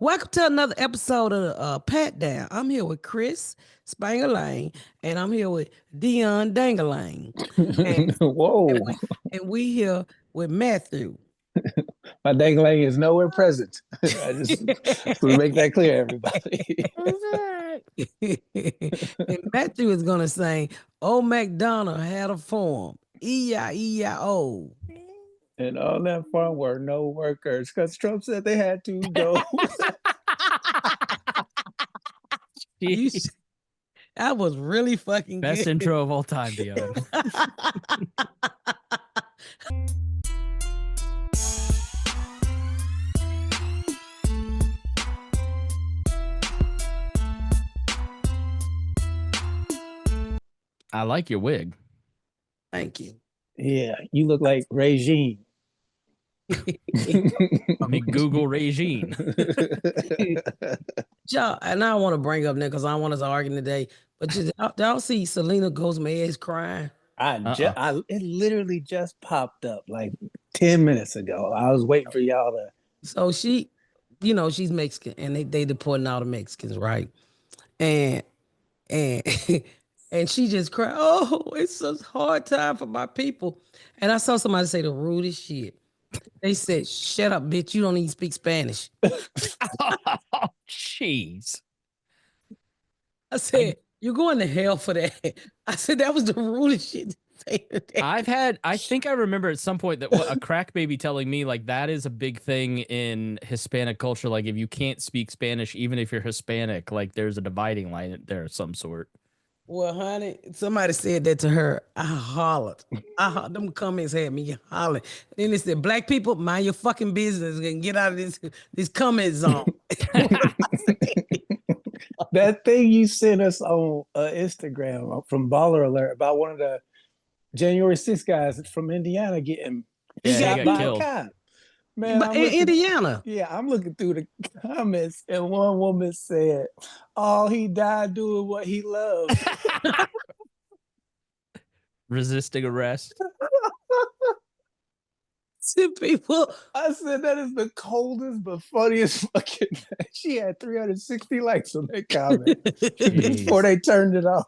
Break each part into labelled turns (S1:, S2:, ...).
S1: Welcome to another episode of Pat Down. I'm here with Chris Spangalang, and I'm here with Dion Dangalang. And,
S2: Whoa.
S1: and we here with Matthew.
S2: My dangling is nowhere present. I just to make that clear, everybody.
S1: And Matthew is going to sing, "Old MacDonald had a farm, E-I-E-I-O.
S2: And on that farm were no workers because Trump said they had to go.
S1: That was really fucking
S3: best
S1: good.
S3: intro of all time, Dion. I like your wig.
S1: Thank you.
S2: Yeah, you look like Regine.
S3: Me Google Regine.
S1: Y'all, and I want to bring up that because I don't want us arguing today. But y'all see Selena Gomez crying?
S2: It literally just popped up like 10 minutes ago. I was waiting for y'all to.
S1: So she, she's Mexican, and they deporting all the Mexicans, right? And and she just cried. Oh, it's a hard time for my people. And I saw somebody say the rudest shit. They said, "Shut up, bitch! You don't even speak Spanish."
S3: Oh, jeez.
S1: I said, "You're going to hell for that." I said that was the rudest shit to say today.
S3: I think I remember at some point that a crack baby telling me like that is a big thing in Hispanic culture. Like if you can't speak Spanish, even if you're Hispanic, like there's a dividing line there of some sort.
S1: Well, honey, somebody said that to her. I hollered. Them comments had me hollering. Then they said, "Black people, mind your fucking business and get out of this comment zone."
S2: That thing you sent us on Instagram from Baller Alert about one of the January 6th guys from Indiana getting shot by a cop. Man,
S1: in Indiana.
S2: Yeah, I'm looking through the comments, and one woman said, "Oh, he died doing what he loved."
S3: Resisting arrest.
S1: People.
S2: I said that is the coldest but funniest fucking thing. She had 360 likes on that comment before they turned it off.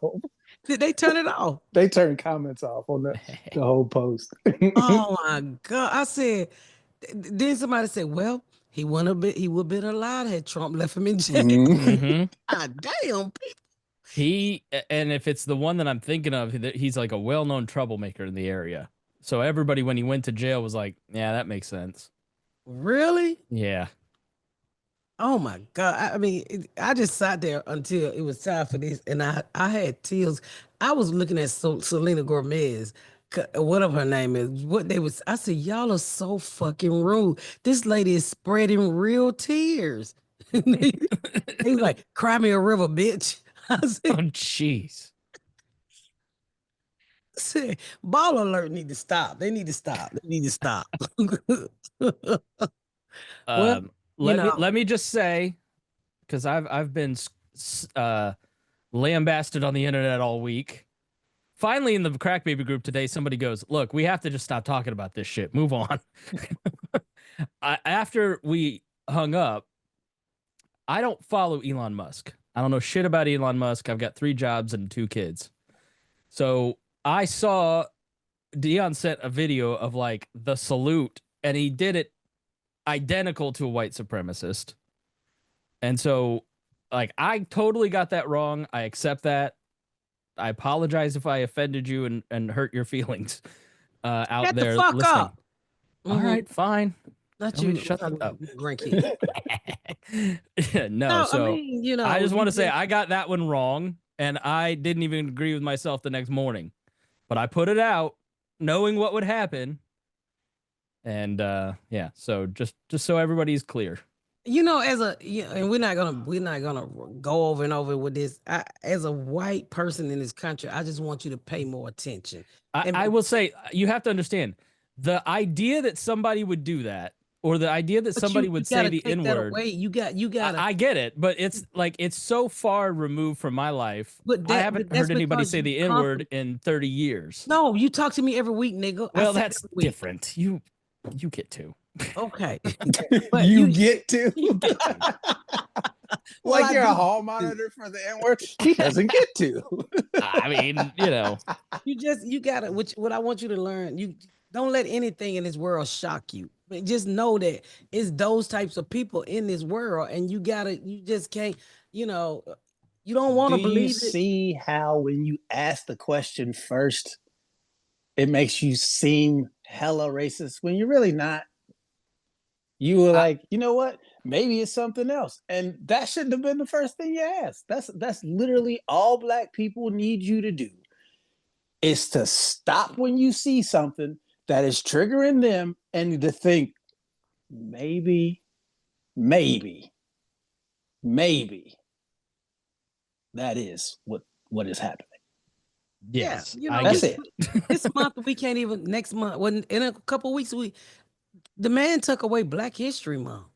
S1: Did they turn it off?
S2: They turned comments off on the whole post.
S1: Oh my God. I said, then somebody said, "Well, he would have been alive had Trump left him in jail."
S3: Mm-hmm.
S1: God damn, people.
S3: And if it's the one that I'm thinking of, he's like a well-known troublemaker in the area. So everybody, when he went to jail, was like, "Yeah, that makes sense."
S1: Really?
S3: Yeah.
S1: Oh my God. I mean, I just sat there until it was time for this, and I had tears. I was looking at Selena Gomez, whatever her name is. I said, "Y'all are so fucking rude. This lady is spreading real tears." They was like, "Cry me a river, bitch." I said,
S3: "Oh, jeez."
S1: Ball Alert need to stop. They need to stop.
S3: Let me just say, because I've been lambasted on the internet all week. Finally, in the Crack Baby group today, somebody goes, "Look, we have to just stop talking about this shit. Move on." After we hung up, I don't follow Elon Musk. I don't know shit about Elon Musk. I've got 3 jobs and 2 kids. So I saw Dion sent a video of like the salute, and he did it identical to a white supremacist. And so like I totally got that wrong. I accept that. I apologize if I offended you and hurt your feelings out
S1: Shut
S3: there
S1: the fuck
S3: listening.
S1: up.
S3: All right, fine.
S1: Not you.
S3: Shut up.
S1: Grandkid.
S3: No, so
S1: I mean,
S3: I just want to say I got that one wrong, and I didn't even agree with myself the next morning. But I put it out knowing what would happen. And yeah, so just so everybody's clear.
S1: And we're not gonna go over and over with this. As a white person in this country, I just want you to pay more attention.
S3: I will say, you have to understand the idea that somebody would do that, or the idea that somebody would say the N-word.
S1: You got.
S3: I get it, but it's like it's so far removed from my life. I haven't heard anybody say the N-word in 30 years.
S1: No, you talk to me every week, nigga.
S3: Well, that's different. You get to.
S1: Okay.
S2: But you get to. Like
S1: I
S2: you're a
S1: do-
S2: hall monitor for the N-word. He doesn't get to.
S3: I mean, you know,
S1: you gotta, which what I want you to learn, you don't let anything in this world shock you. But just know that it's those types of people in this world, and you just can't, you know, you don't want
S2: Do
S1: to
S2: you
S1: believe it.
S2: see how when you ask the question first, it makes you seem hella racist when you're really not? You were like, you know what? Maybe it's something else. And that shouldn't have been the first thing you asked. That's literally all Black people need you to do, is to stop when you see something that is triggering them and to think, maybe that is what is happening.
S3: yes,
S1: Yeah, you
S3: I
S1: know,
S2: That's
S3: get
S2: it.
S1: this month we can't even. Next month, when in a couple weeks, the man took away Black History Month.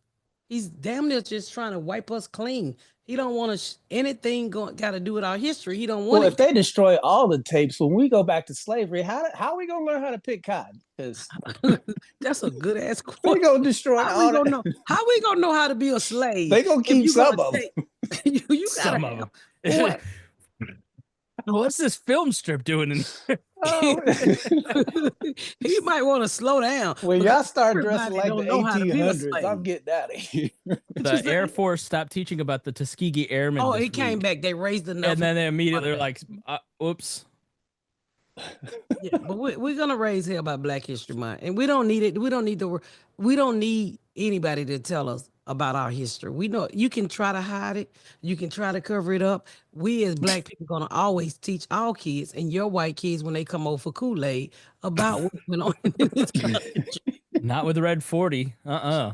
S1: He's damn near just trying to wipe us clean. He don't want anything got to do with our history. He don't want
S2: Well,
S1: it.
S2: if they destroy all the tapes when we go back to slavery, how are we gonna learn how to pick cotton? Because
S1: That's a good ass
S2: they
S1: question.
S2: gonna destroy
S1: How we
S2: all
S1: gonna
S2: that.
S1: know? How we gonna know how to be a slave?
S2: They gonna
S1: If
S2: keep
S1: you gonna
S2: some of them.
S1: take, you gotta
S3: some of
S1: have
S3: them.
S1: what?
S3: What's this film strip doing in here?
S2: Oh.
S1: He might want to slow down.
S2: When
S1: Because
S2: y'all start dressing
S1: everybody
S2: like the
S1: don't know how to be a
S2: 1800s, I'm
S1: slave.
S2: getting out of here.
S1: What you
S3: The Air
S1: say?
S3: Force stopped teaching about the Tuskegee Airmen.
S1: Oh,
S3: this
S1: he came
S3: week.
S1: back. They raised enough.
S3: And then they immediately were like, "Oops."
S1: Yeah, but we're gonna raise hell about Black History Month, and we don't need it. We don't need anybody to tell us about our history. We know you can try to hide it, you can try to cover it up. We as Black people gonna always teach our kids and your white kids when they come over for Kool-Aid about what went on in this country.
S3: Not with the Red 40.
S1: How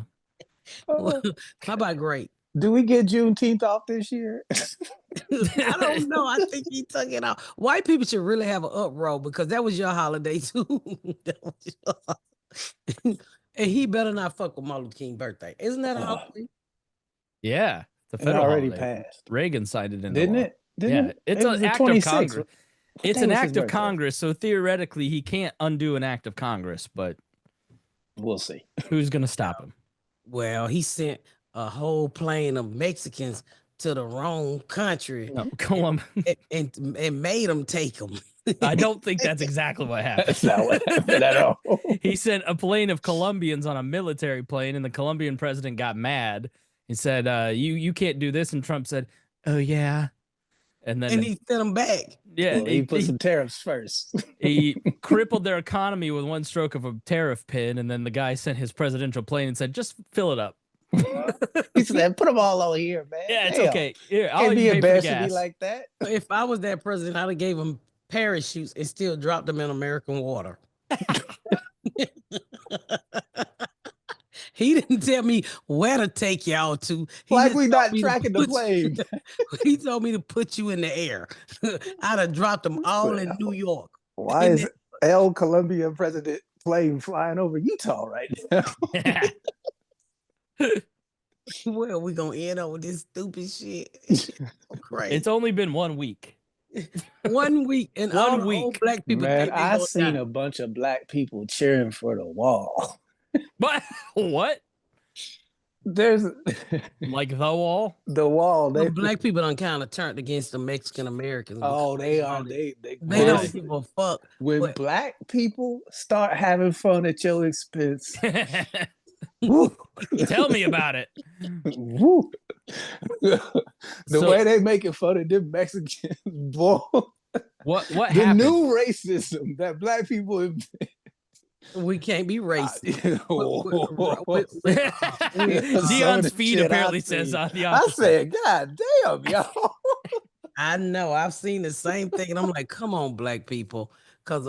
S1: about great?
S2: Do we get Juneteenth off this year?
S1: I don't know. I think he took it out. White people should really have an uproar because that was your holiday too. And he better not fuck with Martin Luther King's birthday. Isn't that a holiday?
S3: Yeah, the
S2: It
S3: federal
S2: already
S3: holiday.
S2: passed.
S3: Reagan signed it into
S2: Didn't
S3: law.
S2: it? Didn't
S3: Yeah,
S2: it?
S3: it's
S2: It
S3: an
S2: was the
S3: act of
S2: 26th.
S3: Congress.
S2: What
S3: It's
S2: day
S3: an
S2: was his
S3: act of
S2: birthday?
S3: Congress, so theoretically he can't undo an act of Congress. But
S2: We'll see.
S3: who's gonna stop him?
S1: Well, he sent a whole plane of Mexicans to the wrong country
S3: No, Columbus.
S1: and made them take them.
S3: I don't think that's exactly what happened.
S2: That's not what happened at all.
S3: He sent a plane of Colombians on a military plane, and the Colombian president got mad. He said, "You can't do this." And Trump said, "Oh yeah," and then
S1: And he sent them back.
S3: yeah,
S2: Well, he put some tariffs first.
S3: he crippled their economy with one stroke of a tariff pin, and then the guy sent his presidential plane and said, "Just fill it up."
S2: He said, "Put them all over here, man."
S3: Yeah, it's
S2: Damn.
S3: okay. Here, I'll
S2: Can't be
S3: even pay for the
S2: embarrassing me
S3: gas.
S2: like that.
S1: If I was that president, I'd have gave them parachutes and still dropped them in American water. He didn't tell me where to take y'all to. He
S2: Like
S1: just
S2: we
S1: told
S2: not
S1: me to
S2: tracking the
S1: put
S2: plane.
S1: He told me to put you in the air. I'd have dropped them all in New York.
S2: Why is El Colombian president plane flying over Utah right now?
S1: Where are we gonna end up with this stupid shit? Crazy.
S3: It's only been 1 week.
S1: 1 week and
S3: 1
S1: all the
S3: week.
S1: old Black people.
S2: Man,
S1: think they
S2: I
S1: gonna
S2: seen
S1: die.
S2: a bunch of Black people cheering for the wall.
S3: But what?
S2: There's
S3: Like the wall?
S2: the wall.
S1: Well, Black people done kind of turned against the Mexican Americans.
S2: Oh,
S1: because
S2: they
S1: all
S2: are.
S1: this-
S2: They
S1: They don't
S3: Right.
S1: give a fuck.
S2: When
S1: But-
S2: Black people start having fun at your expense, woo,
S3: Tell me about it.
S2: woo. The
S3: So-
S2: way they making fun of them Mexicans, boy.
S3: What
S2: The
S3: happened?
S2: new racism that Black people
S1: We can't be racist.
S2: Some
S3: Dion's
S2: of the
S3: feed
S2: shit
S3: apparently
S2: I've
S3: says
S2: seen.
S3: the
S2: I
S3: opposite.
S2: said, God damn, y'all.
S1: I know. I've seen the same thing, and I'm like, come on, Black people, because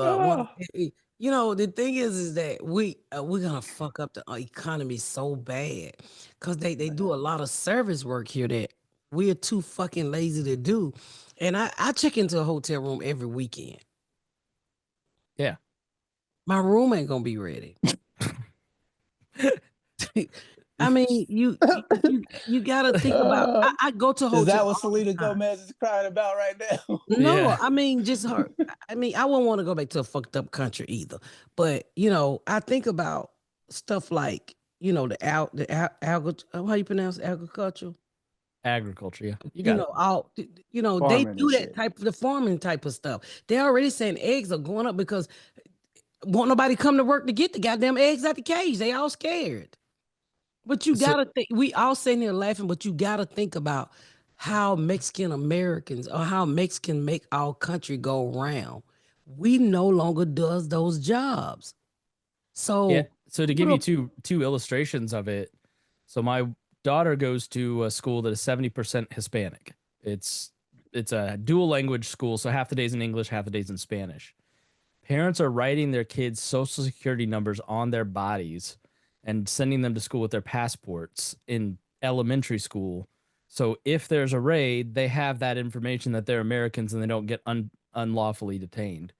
S1: you know the thing is that we're gonna fuck up the economy so bad because they do a lot of service work here that we're too fucking lazy to do, and I check into a hotel room every weekend.
S3: Yeah.
S1: My room ain't gonna be ready. I mean, you gotta think about. I go to hotels.
S2: Is that what
S1: all the
S2: Selena
S1: time.
S2: Gomez is crying about right now?
S1: No,
S3: Yeah.
S1: I mean just her. I mean, I wouldn't want to go back to a fucked up country either. But you know, I think about stuff like the how you pronounce agriculture?
S3: Agriculture, yeah. You
S1: You
S3: got
S1: know,
S3: it.
S1: all they
S2: Farming
S1: do
S2: and
S1: that
S2: shit.
S1: type of the farming type of stuff. They're already saying eggs are going up because won't nobody come to work to get the goddamn eggs out the cage. They all scared. But you
S3: So
S1: gotta think. We all sitting here laughing, but you gotta think about how Mexican Americans or how Mexican make our country go round. We no longer does those jobs.
S3: yeah,
S1: So
S3: so to
S1: what
S3: give you
S1: a-
S3: two illustrations of it. So my daughter goes to a school that is 70% Hispanic. It's a dual language school, so half the days in English, half the days in Spanish. Parents are writing their kids' social security numbers on their bodies and sending them to school with their passports in elementary school. So if there's a raid, they have that information that they're Americans and they don't get unlawfully detained.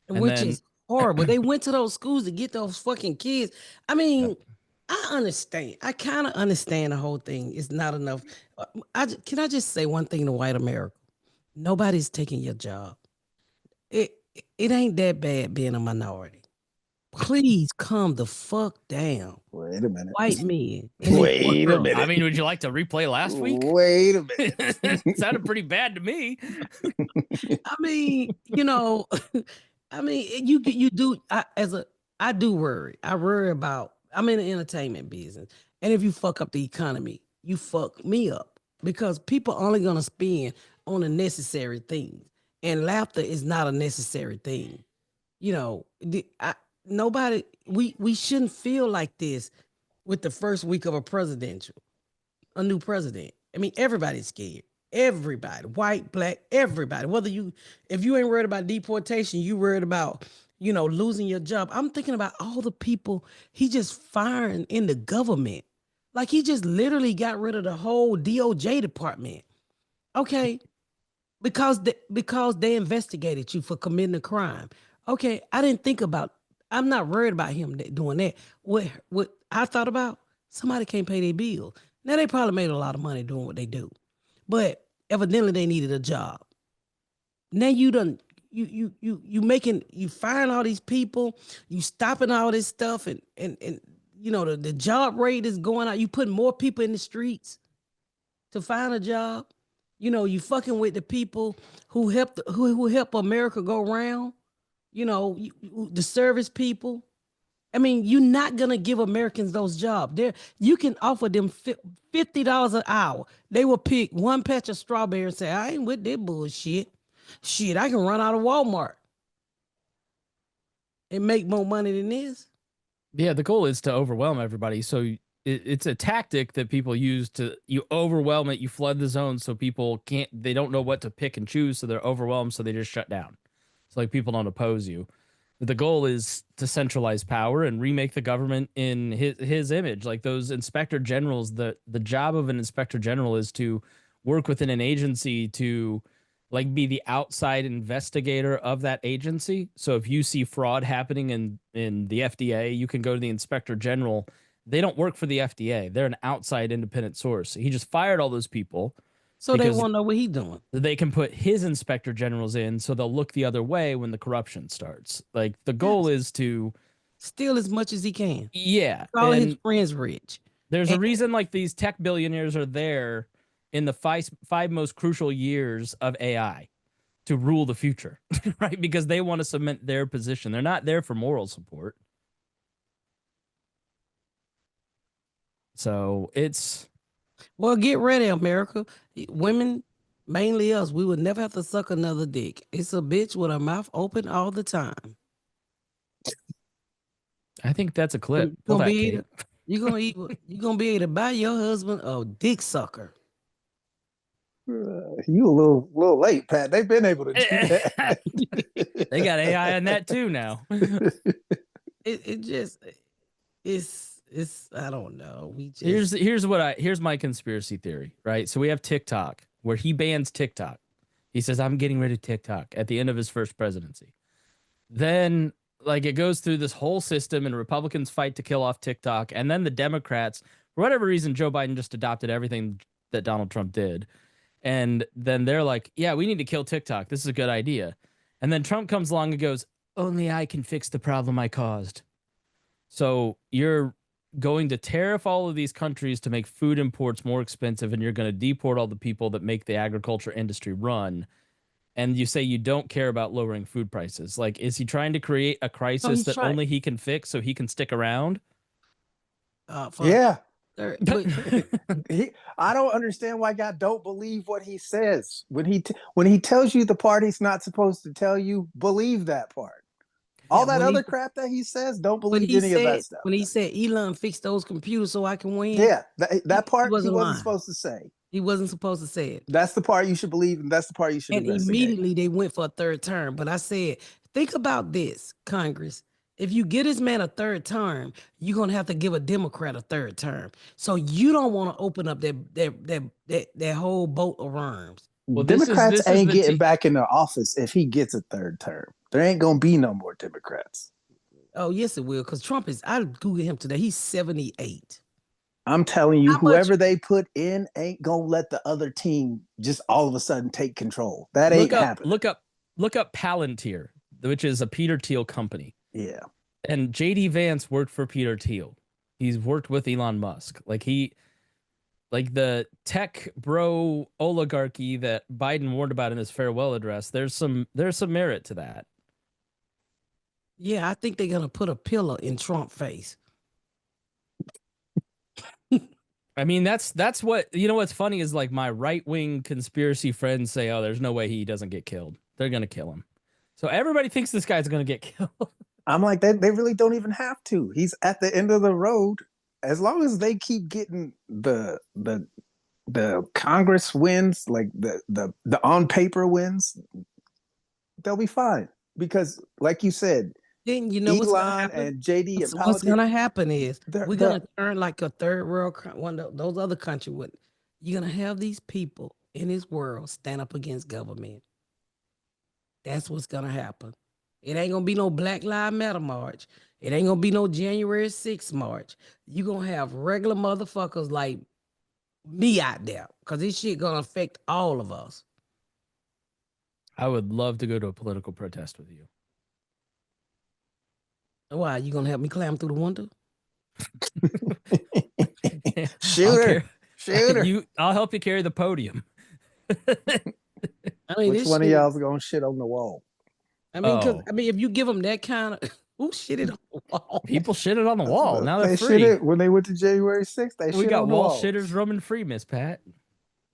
S3: And
S1: which
S3: then,
S1: is horrible. They went to those schools to get those fucking kids. I
S3: yeah,
S1: mean, I understand. I kind of understand the whole thing. It's not enough. Can I just say one thing to white America? Nobody's taking your job. It it ain't that bad being a minority. Please calm the fuck down.
S2: Wait a minute.
S1: White men and they fuck
S2: Wait a
S1: up.
S3: I
S2: minute.
S3: mean, would you like to replay last week?
S2: Wait a minute.
S3: It sounded pretty bad to me.
S1: I mean, I mean, you do I do worry. I worry about I'm in the entertainment business. And if you fuck up the economy, you fuck me up because people are only gonna spend on the necessary things. And laughter is not a necessary thing. Nobody we shouldn't feel like this with the first week of a new president. I mean, everybody's scared. Everybody, white, black, everybody. If you ain't worried about deportation, you worried about, losing your job. I'm thinking about all the people he just firing in the government. Like he just literally got rid of the whole DOJ department. Okay, because they investigated you for committing a crime. Okay, I didn't think about. I'm not worried about him doing that. What I thought about, somebody can't pay their bill. Now they probably made a lot of money doing what they do, but evidently they needed a job. Now you firing all these people, you stopping all this stuff, and the job rate is going out. You putting more people in the streets to find a job. You fucking with the people who help America go round. The service people. I mean, you're not gonna give Americans those jobs. You can offer them $50 an hour. They will pick one patch of strawberry and say, "I ain't with that bullshit. Shit, I can run out of Walmart and make more money than this."
S3: Yeah, the goal is to overwhelm everybody. So it's a tactic that people use you overwhelm it, you flood the zone so people they don't know what to pick and choose, so they're overwhelmed, so they just shut down. So like people don't oppose you. But the goal is to centralize power and remake the government in his image. Like those inspector generals, the job of an inspector general is to work within an agency to like be the outside investigator of that agency. So if you see fraud happening in the FDA, you can go to the inspector general. They don't work for the FDA. They're an outside independent source. He just fired all those people
S1: So they
S3: because
S1: won't know what he's doing.
S3: they can put his inspector generals in so they'll look the other way when the corruption starts. Like the goal is to
S1: Steal as much as he can.
S3: yeah,
S1: All his
S3: and
S1: friends rich.
S3: there's a
S1: And
S3: reason like these tech billionaires are there in the five most crucial years of AI to rule the future, right? Because they want to cement their position. They're not there for moral support. So it's
S1: Well, get ready, America. Women, mainly us, we would never have to suck another dick. It's a bitch with her mouth open all the time.
S3: I think that's a clip.
S1: You're
S3: Pull
S1: gonna
S3: that,
S1: be
S3: Kate.
S1: able, you're gonna be able to buy your husband a dick sucker.
S2: You a little late, Pat. They've been able to do that.
S3: They got AI on that too now.
S1: It just it's I don't know. We just
S3: Here's my conspiracy theory, right? So we have TikTok where he bans TikTok. He says I'm getting rid of TikTok at the end of his first presidency. Then like it goes through this whole system and Republicans fight to kill off TikTok, and then the Democrats, for whatever reason, Joe Biden just adopted everything that Donald Trump did. And then they're like, yeah, we need to kill TikTok. This is a good idea. And then Trump comes along and goes, only I can fix the problem I caused. So you're going to tariff all of these countries to make food imports more expensive, and you're going to deport all the people that make the agriculture industry run. And you say you don't care about lowering food prices. Like, is he trying to create a crisis
S1: he's
S3: that
S1: trying.
S3: only he can fix so he can stick around?
S1: For
S2: Yeah.
S1: but
S2: I don't understand why God don't believe what he says. When he tells you the part he's not supposed to tell you, believe that part. All that
S1: when
S2: other crap that he says, don't
S1: when
S2: believe
S1: he
S2: any of that
S1: said
S2: stuff.
S1: when he said Elon fixed those computers so I can win,
S2: Yeah, that part he
S1: wasn't
S2: wasn't
S1: lying.
S2: supposed to say.
S1: He wasn't supposed to say it.
S2: That's the part you should believe, and that's the part you should
S1: And
S2: investigate.
S1: immediately they went for a third term. But I said, think about this, Congress. If you give this man a third term, you're gonna have to give a Democrat a third term. So you don't want to open up that whole boat of worms.
S3: Well,
S2: Democrats
S3: this is
S2: ain't
S3: the
S2: getting back in the office if he gets a third term. There ain't gonna be no more Democrats.
S1: Oh, yes, it will. Because Trump is, I Googled him today. He's 78.
S2: I'm telling you,
S1: How much-
S2: whoever they put in ain't gonna let the other team just all of a sudden take control. That ain't happening.
S3: Look up Palantir, which is a Peter Thiel company.
S2: Yeah.
S3: And JD Vance worked for Peter Thiel. He's worked with Elon Musk. Like the tech bro oligarchy that Biden warned about in his farewell address. There's some merit to that.
S1: Yeah, I think they're gonna put a pillow in Trump's face.
S3: I mean, that's what, you know, what's funny is like my right-wing conspiracy friends say, oh, there's no way he doesn't get killed. They're going to kill him. So everybody thinks this guy's going to get killed.
S2: I'm like, they really don't even have to. He's at the end of the road. As long as they keep getting the Congress wins, like the on paper wins, they'll be fine. Because like you said,
S1: Then you know what's gonna
S2: Elon
S1: happen?
S2: and JD and
S1: What's gonna happen is
S2: they're-
S1: we're
S2: they're-
S1: gonna turn like a third world one of those other countries. Would you're gonna have these people in this world stand up against government? That's what's gonna happen. It ain't gonna be no Black Lives Matter march. It ain't gonna be no January 6th march. You're gonna have regular motherfuckers like me out there because this shit gonna affect all of us.
S3: I would love to go to a political protest with you.
S1: Why? You gonna help me climb through the window?
S2: Shooter.
S3: I'll help you carry the podium.
S1: I mean,
S2: Which one of y'all's gonna shit on the wall?
S1: I mean, because
S3: Oh.
S1: I mean, if you give them that kind of who shitted on the wall?
S3: People shitted on the wall. Now they're
S2: They
S3: free.
S2: shitted when they went to January 6th. They
S3: We
S2: shit
S3: got
S2: on the
S3: wall
S2: wall.
S3: shitters roaming free, Miss Pat.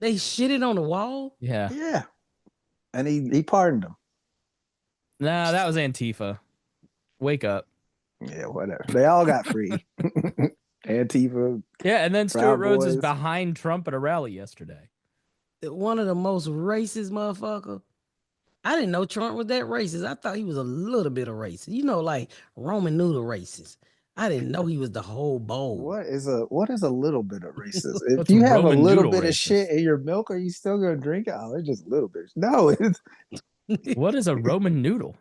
S1: They shitted on the wall.
S3: Yeah.
S2: Yeah. And he pardoned them.
S3: Nah, that was Antifa. Wake up.
S2: Yeah, whatever. They all got free. Antifa.
S3: Yeah, and then Stuart
S2: Proud
S3: Rhodes is
S2: Boys.
S3: behind Trump at a rally yesterday.
S1: One of the most racist motherfucker. I didn't know Trump was that racist. I thought he was a little bit of racist. You know, like Roman noodle racist. I didn't know he was the whole bowl.
S2: What is a little bit of racist? If
S3: What's
S2: you have a
S3: Roman
S2: little
S3: noodle
S2: bit of
S3: racist?
S2: shit in your milk, are you still gonna drink it? Oh, it's just a little bit. No, it's
S3: What is a Roman noodle?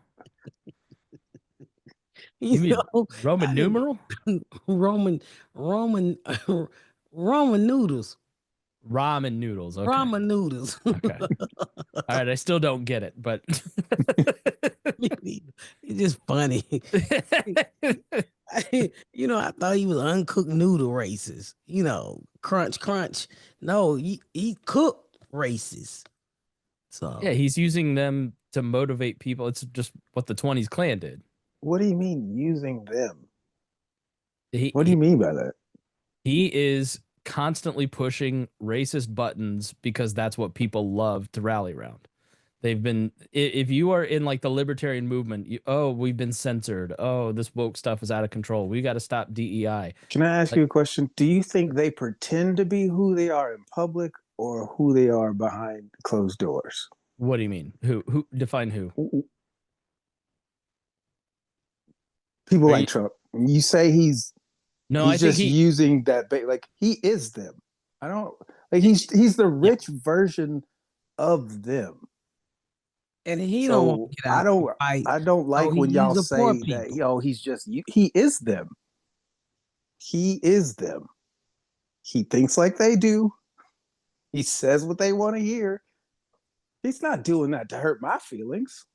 S1: You
S3: mean
S1: know,
S3: Roman
S1: I didn't-
S3: numeral?
S1: Roman noodles.
S3: Ramen noodles. Okay.
S1: Ramen noodles.
S3: Okay. All right. I still don't get it, but
S1: It's just funny. You know, I thought he was uncooked noodle racist. You know, crunch. No, he cooked racist. So
S3: yeah, he's using them to motivate people. It's just what the 20s Klan did.
S2: what do you mean using them?
S3: He,
S2: What do you mean by that?
S3: he is constantly pushing racist buttons because that's what people love to rally around. They've been, if you are in like the libertarian movement, we've been censored. Oh, this woke stuff is out of control. We got to stop DEI.
S2: Can I ask you a question? Do you think they pretend to be who they are in public or who they are behind closed doors?
S3: What do you mean? Who define who?
S2: People
S3: Are
S2: like
S3: you-
S2: Trump. You say he's
S3: No, I think
S2: just using that like he is them. I don't like he's the rich version of them.
S1: and he
S2: So
S1: don't want to get out.
S2: I don't
S1: and fight.
S2: I don't like
S1: he
S2: when y'all
S1: use the
S2: say
S1: poor
S2: that
S1: people.
S2: he's just he is them. He is them. He thinks like they do. He says what they want to hear. He's not doing that to hurt my feelings.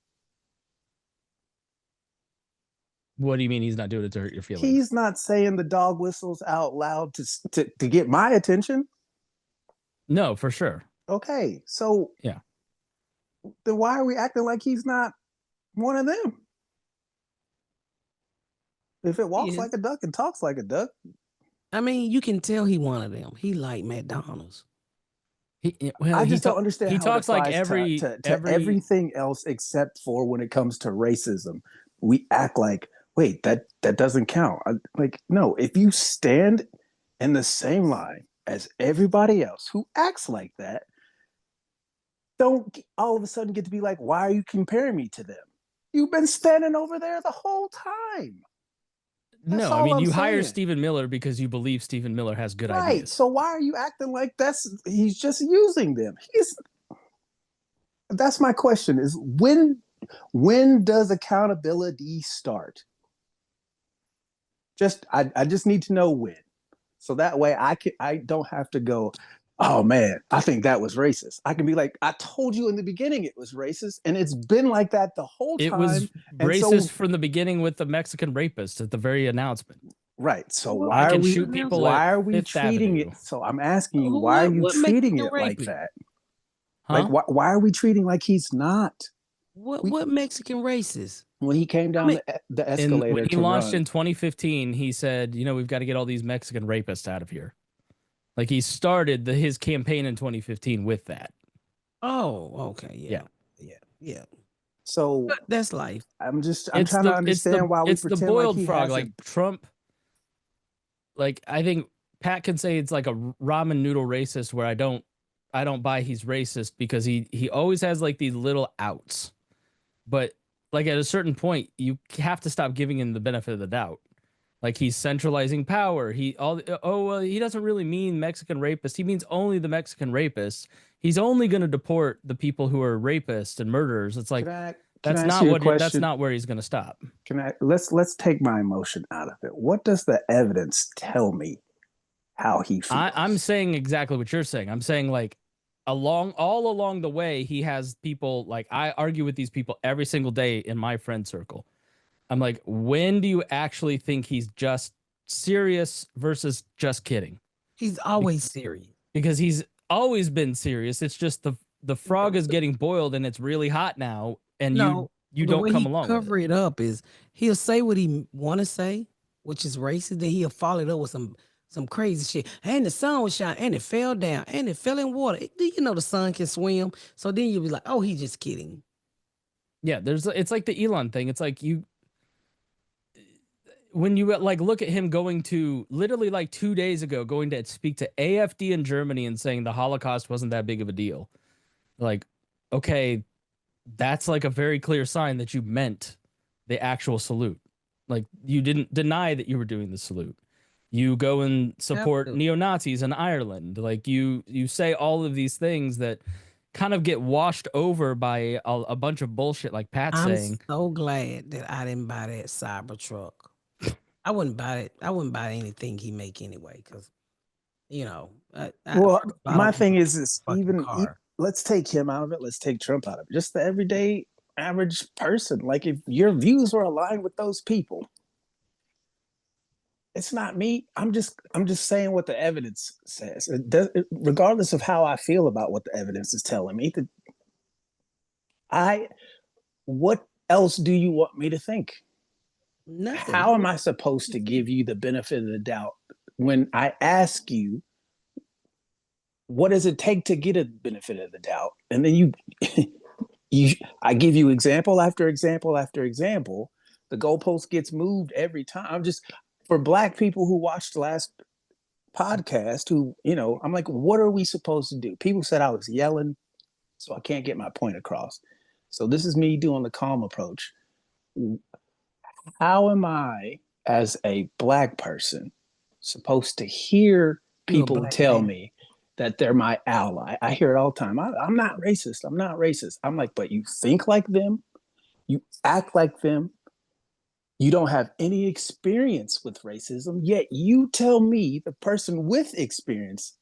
S3: What do you mean he's not doing it to hurt your feelings?
S2: He's not saying the dog whistles out loud to get my attention.
S3: No, for sure.
S2: Okay, so
S3: Yeah.
S2: then why are we acting like he's not one of them? If it walks
S1: Yes.
S2: like a duck and talks like a duck,
S1: I mean, you can tell he one of them. He like McDonald's.
S3: Well,
S2: I just don't understand.
S3: He
S2: how
S3: talks
S2: it
S3: like
S2: applies to everything else except for when it comes to racism. We act like, wait, that doesn't count. Like, no, if you stand in the same line as everybody else who acts like that, don't all of a sudden get to be like, why are you comparing me to them? You've been standing over there the whole time. That's
S3: No, I
S2: all
S3: mean,
S2: I'm
S3: you hire
S2: saying.
S3: Stephen Miller because you believe Stephen Miller has good
S2: Right.
S3: ideas.
S2: So why are you acting like he's just using them? That's my question is when does accountability start? I just need to know when. So that way I don't have to go, oh man, I think that was racist. I can be like, I told you in the beginning it was racist, and it's been like that the whole time.
S3: It was
S2: And
S3: racist from the beginning with the Mexican rapist at the very announcement.
S2: Right. So
S1: Well,
S2: why
S3: I can
S2: are we
S3: shoot people
S2: why
S3: at
S2: are we
S3: Fifth
S2: treating
S3: Avenue.
S2: it? So I'm asking you, why are you
S1: What makes
S2: treating
S1: him
S2: it like
S1: rapist?
S2: that?
S3: Huh?
S2: Like why are we treating like he's not?
S1: What Mexican racist?
S2: When he came down
S1: mean,
S2: the
S3: And
S2: escalator
S3: when he
S2: to
S3: launched
S2: run,
S3: in 2015, he said, we've got to get all these Mexican rapists out of here. Like he started his campaign in 2015 with that.
S1: Oh, okay, yeah.
S2: so
S1: But that's life.
S2: I'm trying to understand why we
S3: it's the
S2: pretend like
S3: boiled
S2: he
S3: frog.
S2: hasn't.
S3: Like Trump, like I think Pat can say it's like a ramen noodle racist where I don't buy he's racist because he always has like these little outs. But like at a certain point, you have to stop giving him the benefit of the doubt. Like he's centralizing power. He doesn't really mean Mexican rapist. He means only the Mexican rapists. He's only going to deport the people who are rapists and murderers. It's like
S2: Can
S3: that's
S2: I ask
S3: not
S2: you a
S3: what that's
S2: question?
S3: not where he's going to stop.
S2: Let's take my emotion out of it. What does the evidence tell me how he feels?
S3: I'm saying exactly what you're saying. I'm saying like all along the way, he has people like I argue with these people every single day in my friend circle. I'm like, when do you actually think he's just serious versus just kidding?
S1: He's always serious.
S3: Because he's always been serious. It's just the frog is getting boiled and it's really hot now, and
S1: No,
S3: you
S1: the
S3: don't
S1: way
S3: come
S1: he
S3: along with
S1: cover
S3: it.
S1: it up is he'll say what he want to say, which is racist. Then he'll follow it up with some crazy shit. And the sun was shining, and it fell down, and it fell in water. Do you know the sun can swim? So then you'll be like, oh, he's just kidding.
S3: Yeah, it's like the Elon thing. It's like when you like look at him going to literally like 2 days ago going to speak to AFD in Germany and saying the Holocaust wasn't that big of a deal. Like, okay, that's like a very clear sign that you meant the actual salute. Like you didn't deny that you were doing the salute. You go and support
S1: Absolutely.
S3: neo-Nazis in Ireland. Like you say all of these things that kind of get washed over by a bunch of bullshit like Pat's
S1: I'm
S3: saying.
S1: so glad that I didn't buy that Cybertruck. I wouldn't buy it. I wouldn't buy anything he make anyway, because
S2: Well,
S1: I
S2: my
S1: don't
S2: thing
S1: want
S2: is
S1: a fucking car.
S2: let's take him out of it. Let's take Trump out of it. Just the everyday average person. Like if your views were aligned with those people, it's not me. I'm just saying what the evidence says. Regardless of how I feel about what the evidence is telling me. What else do you want me to think?
S1: Nothing.
S2: How am I supposed to give you the benefit of the doubt when I ask you, what does it take to get a benefit of the doubt? And then I give you example after example after example. The goalpost gets moved every time. For Black people who watched the last podcast, I'm like, what are we supposed to do? People said I was yelling, so I can't get my point across. So this is me doing the calm approach. How am I, as a Black person, supposed to hear
S1: You a
S2: people
S1: black
S2: tell
S1: man.
S2: me that they're my ally? I hear it all the time. I'm not racist. I'm not racist. I'm like, but you think like them, you act like them, you don't have any experience with racism, yet you tell me, the person with experience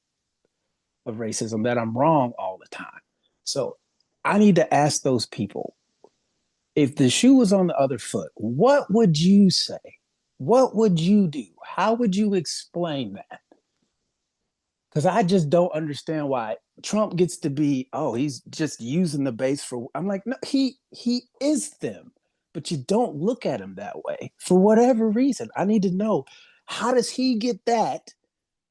S2: of racism, that I'm wrong all the time. So I need to ask those people, if the shoe was on the other foot, what would you say? What would you do? How would you explain that? Because I just don't understand why Trump gets to be, oh, he's just using the base for. I'm like, no, he is them, but you don't look at him that way for whatever reason. I need to know, how does he get that?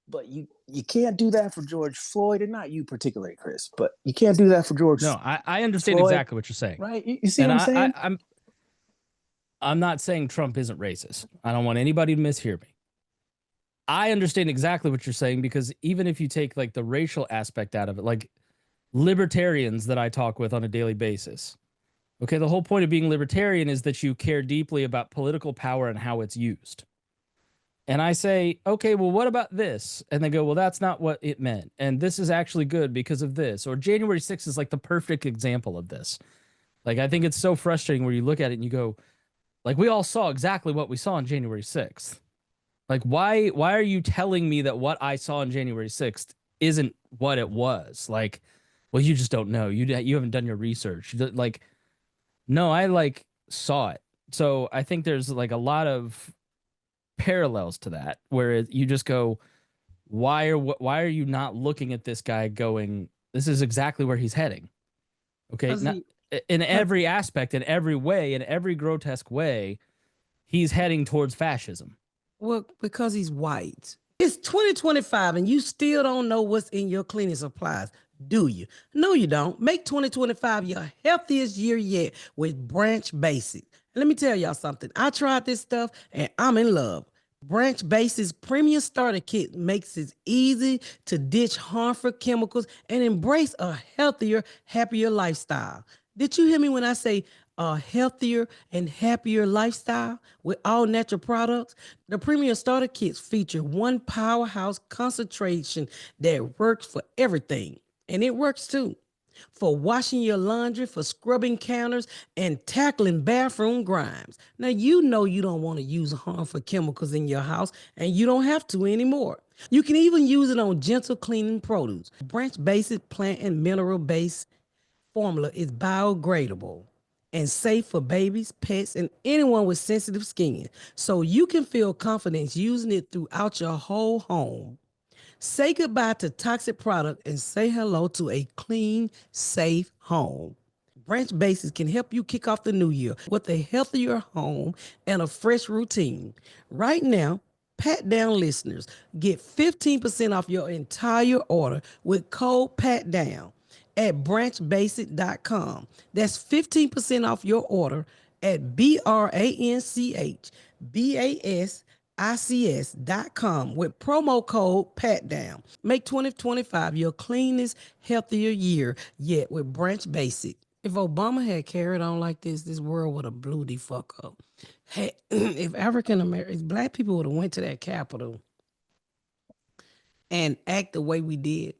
S2: But you can't do that for George Floyd, and not you particularly, Chris, but you can't do that for George.
S3: No, I understand
S2: Floyd,
S3: exactly what you're saying.
S2: right? You see
S3: And
S2: what I'm saying?
S3: I'm not saying Trump isn't racist. I don't want anybody to mishear me. I understand exactly what you're saying, because even if you take like the racial aspect out of it, like libertarians that I talk with on a daily basis, okay, the whole point of being libertarian is that you care deeply about political power and how it's used. And I say, okay, well, what about this? And they go, well, that's not what it meant. And this is actually good because of this. Or January 6th is like the perfect example of this. Like, I think it's so frustrating where you look at it and you go, like, we all saw exactly what we saw on January 6th. Like, why are you telling me that what I saw on January 6th isn't what it was? Like, well, you just don't know. You haven't done your research. Like, no, I like saw it. So I think there's like a lot of parallels to that where you just go, why are you not looking at this guy going, this is exactly where he's heading? Okay, in every aspect, in every way, in every grotesque way, he's heading towards fascism.
S1: Well, because he's white. It's 2025 and you still don't know what's in your cleaning supplies, do you? No, you don't. Make 2025 your healthiest year yet with Branch Basic. Let me tell y'all something. I tried this stuff and I'm in love. Branch Basic's premium starter kit makes it easy to ditch harmful chemicals and embrace a healthier, happier lifestyle. Did you hear me when I say a healthier and happier lifestyle with all natural products? The premium starter kits feature one powerhouse concentration that works for everything. And it works too. For washing your laundry, for scrubbing counters, and tackling bathroom grimes. Now, you know you don't want to use harmful chemicals in your house, and you don't have to anymore. You can even use it on gentle cleaning produce. Branch Basic plant and mineral-based formula is biodegradable and safe for babies, pets, and anyone with sensitive skin. So you can feel confidence using it throughout your whole home. Say goodbye to toxic product and say hello to a clean, safe home. Branch Basics can help you kick off the new year with a healthier home and a fresh routine. Right now, Pat Down listeners get 15% off your entire order with code PATDOWN at branchbasic.com. That's 15% off your order at branchbasics.com with promo code PATDOWN. Make 2025 your cleanest, healthier year yet with Branch Basic. If Obama had carried on like this world would have blew the fuck up. Hey, if African Americans, black people would have went to that Capitol and act the way we did,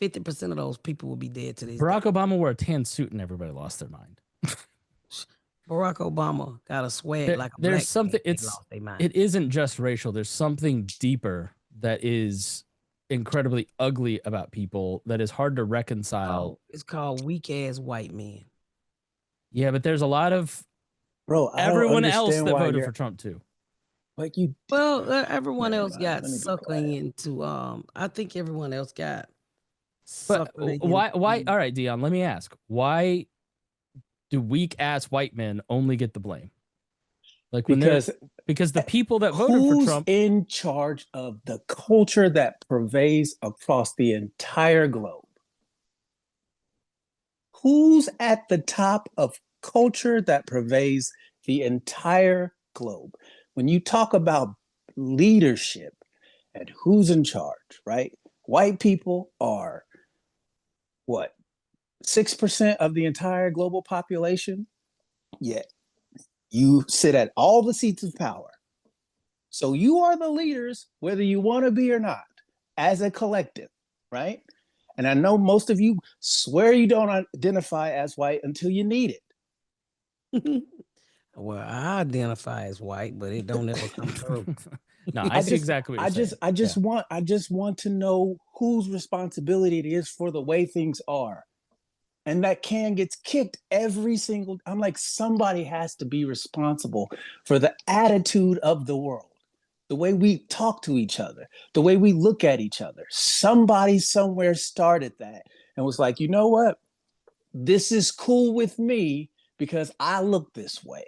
S1: 50% of those people would be dead to this day.
S3: Barack Obama wore a tan suit and everybody lost their mind.
S1: Barack Obama got a swag like a
S3: there's
S1: black
S3: something.
S1: man, they lost their mind.
S3: It isn't just racial. There's something deeper that is incredibly ugly about people that is hard to reconcile.
S1: It's called weak ass white men.
S3: Yeah, but there's a lot of
S2: everyone
S3: else that voted for Trump too.
S2: Like you.
S1: Well, everyone else got suckling into. I think everyone else got.
S3: But why? All right, Dion. Let me ask. Why do weak ass white men only get the blame? Like because the people that voted for Trump,
S2: who's in charge of the culture that pervades across the entire globe? Who's at the top of culture that pervades the entire globe? When you talk about leadership and who's in charge, right? White people are what? 6% of the entire global population? Yet you sit at all the seats of power. So you are the leaders, whether you want to be or not, as a collective, right? And I know most of you swear you don't identify as white until you need it.
S1: Well, I identify as white, but it don't ever come through.
S3: No, I see exactly what you're saying.
S2: I just want to know whose responsibility it is for the way things are. And that can gets kicked every single. I'm like, somebody has to be responsible for the attitude of the world, the way we talk to each other, the way we look at each other. Somebody somewhere started that and was like, you know what? This is cool with me because I look this way.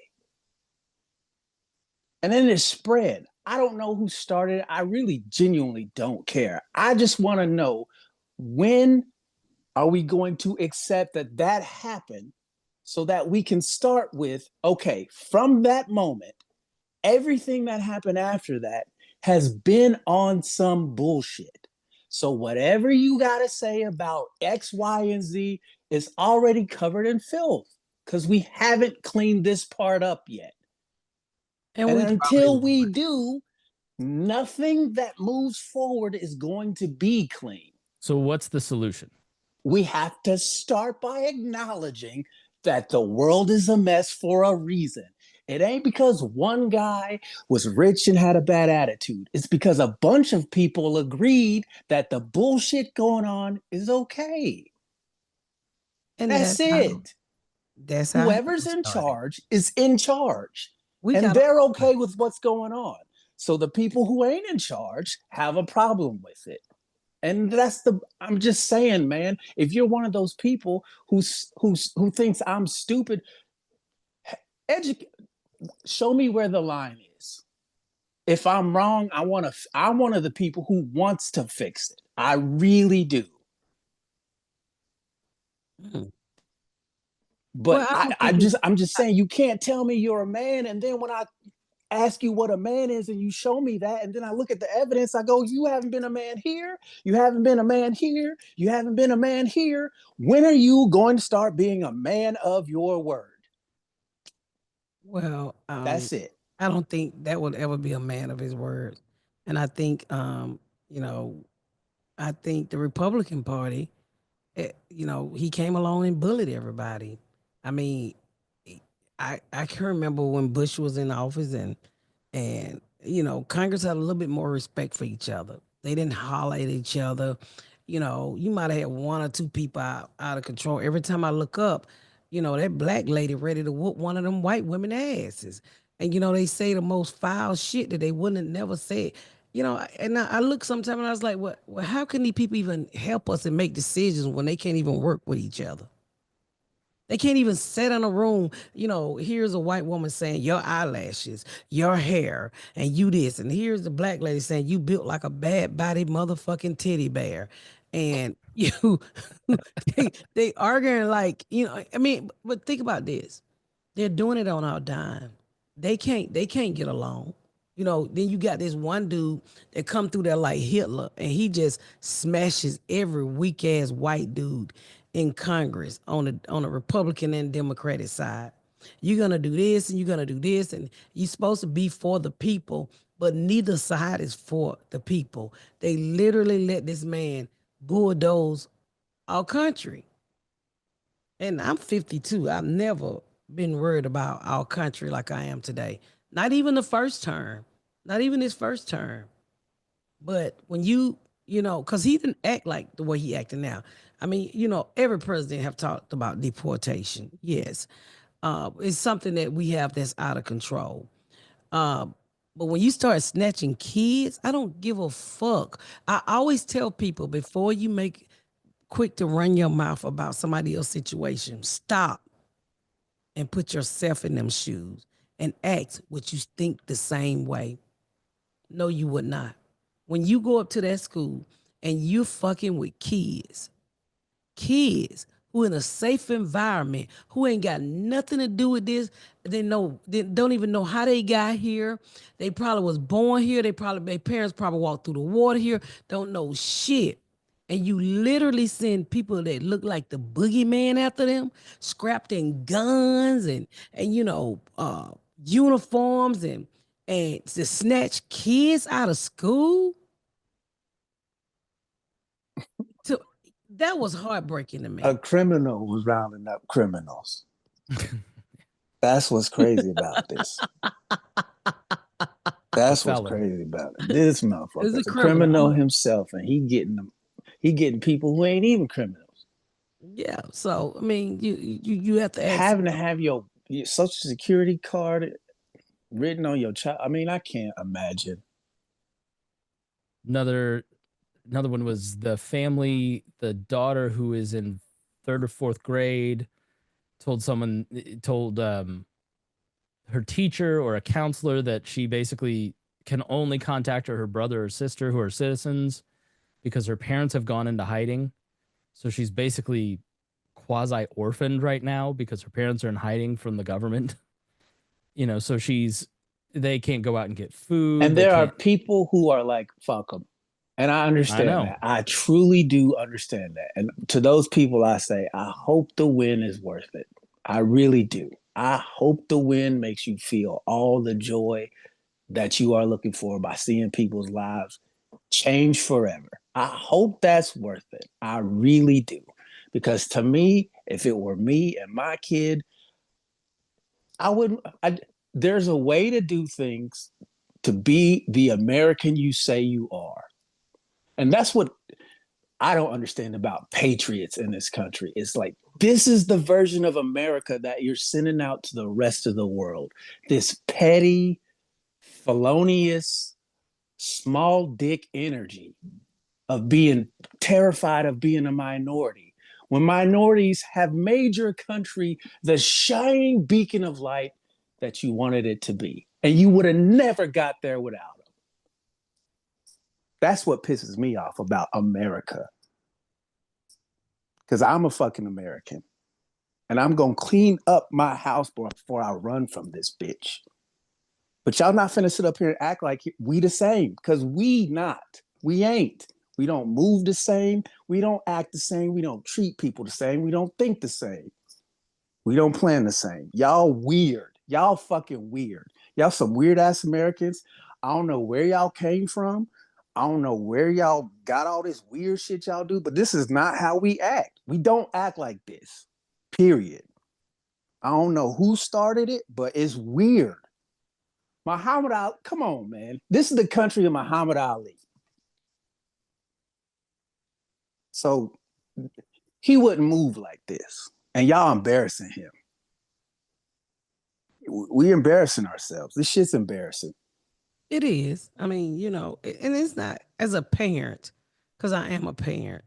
S2: And then it spread. I don't know who started it. I really genuinely don't care. I just want to know, when are we going to accept that that happened so that we can start with, okay, from that moment, everything that happened after that has been on some bullshit. So whatever you got to say about X, Y, and Z is already covered in filth because we haven't cleaned this part up yet.
S1: And
S2: And
S1: we
S2: until
S1: probably
S2: we do, nothing that moves forward is going to be clean.
S3: So what's the solution?
S2: We have to start by acknowledging that the world is a mess for a reason. It ain't because one guy was rich and had a bad attitude. It's because a bunch of people agreed that the bullshit going on is okay.
S1: and
S2: That's it.
S1: that's how
S2: Whoever's
S1: it
S2: in
S1: started.
S2: charge is in charge.
S1: We
S2: And
S1: got
S2: they're okay with what's going on. So the people who ain't in charge have a problem with it. And I'm just saying, man, if you're one of those people who thinks I'm stupid, show me where the line is. If I'm wrong, I'm one of the people who wants to fix it. I really do.
S1: Mm.
S2: But
S1: Well, I don't think
S2: I'm just saying, you can't tell me you're a man, and then when I ask you what a man is and you show me that, and then I look at the evidence, I go, you haven't been a man here, you haven't been a man here, you haven't been a man here. When are you going to start being a man of your word?
S1: well,
S2: That's it.
S1: I don't think that would ever be a man of his word. And I think you know, I think the Republican Party, he came along and bullied everybody. I mean, I can remember when Bush was in office, and Congress had a little bit more respect for each other. They didn't holler at each other. You might have had one or two people out of control. Every time I look up, that black lady ready to whoop one of them white women asses. And they say the most foul shit that they wouldn't have never said. And I look sometimes and I was like, well, how can these people even help us and make decisions when they can't even work with each other? They can't even sit in a room. Here's a white woman saying your eyelashes, your hair, and you this. And here's the black lady saying you built like a bad body motherfucking teddy bear. And they arguing like, I mean, but think about this. They're doing it on our dime. They can't get along. Then you got this one dude that come through there like Hitler, and he just smashes every weak ass white dude in Congress on the Republican and Democratic side. You're gonna do this and you're gonna do this, and you're supposed to be for the people, but neither side is for the people. They literally let this man bulldoze our country. And I'm 52. I've never been worried about our country like I am today. Not even the first term, not even his first term. But when because he didn't act like the way he acting now. I mean, every president have talked about deportation. Yes, it's something that we have that's out of control. Uh, but when you start snatching kids, I don't give a fuck. I always tell people before you make quick to run your mouth about somebody else's situation, stop and put yourself in them shoes and act what you think the same way. No, you would not. When you go up to that school and you're fucking with kids who in a safe environment, who ain't got nothing to do with this, they don't even know how they got here. They probably was born here. Their parents probably walked through the water here, don't know shit. And you literally send people that look like the boogeyman after them, scrapped in guns and uniforms and to snatch kids out of school. To That was heartbreaking to
S2: A
S1: me.
S2: criminal was rounding up criminals. That's what's crazy about this. That's what's
S3: Felon.
S2: crazy about it. This
S1: It's a
S2: motherfucker's a
S1: criminal.
S2: criminal himself, and he getting people who ain't even criminals.
S1: Yeah. So I mean, you have to ask.
S2: Having to have your social security card written on your child. I mean, I can't imagine.
S3: Another another one was the family, the daughter who is in third or fourth grade told her teacher or a counselor that she basically can only contact her brother or sister who are citizens because her parents have gone into hiding. So she's basically quasi orphaned right now because her parents are in hiding from the government. So they can't go out and get food.
S2: And
S3: They
S2: there are
S3: can't.
S2: people who are like, fuck them. And I
S3: I
S2: understand
S3: know.
S2: that. I truly do understand that. And to those people, I say, I hope the win is worth it. I really do. I hope the win makes you feel all the joy that you are looking for by seeing people's lives change forever. I hope that's worth it. I really do. Because to me, if it were me and my kid, I wouldn't. There's a way to do things to be the American you say you are. And that's what I don't understand about patriots in this country. It's like, this is the version of America that you're sending out to the rest of the world. This petty, felonious, small dick energy of being terrified of being a minority. When minorities have made your country the shining beacon of light that you wanted it to be. And you would have never got there without them. That's what pisses me off about America. Because I'm a fucking American. And I'm going to clean up my house before I run from this bitch. But y'all not finna sit up here and act like we the same. Because we not. We ain't. We don't move the same. We don't act the same. We don't treat people the same. We don't think the same. We don't plan the same. Y'all weird. Y'all fucking weird. Y'all some weird ass Americans. I don't know where y'all came from. I don't know where y'all got all this weird shit y'all do, but this is not how we act. We don't act like this. Period. I don't know who started it, but it's weird. Muhammad Ali, come on, man. This is the country of Muhammad Ali. So he wouldn't move like this. And y'all embarrassing him. We embarrassing ourselves. This shit's embarrassing.
S1: It is. I mean, and it's not as a parent, because I am a parent,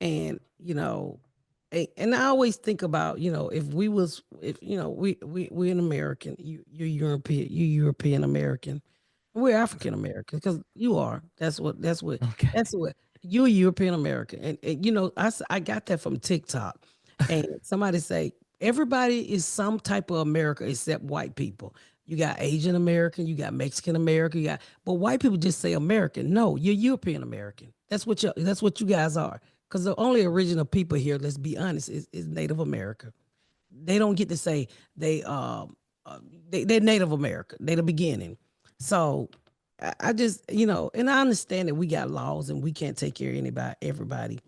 S1: and and I always think about, if we're an American, you're European American, we're African American, because you are.
S3: Okay.
S1: That's what you're European American, and I got that from TikTok, and somebody say everybody is some type of America except white people. You got Asian American, you got Mexican American, but white people just say American. No, you're European American. That's what you guys are. Because the only original people here, let's be honest, is Native America. They don't get to say they're Native America. They're the beginning. So I just, and I understand that we got laws and we can't take care of everybody,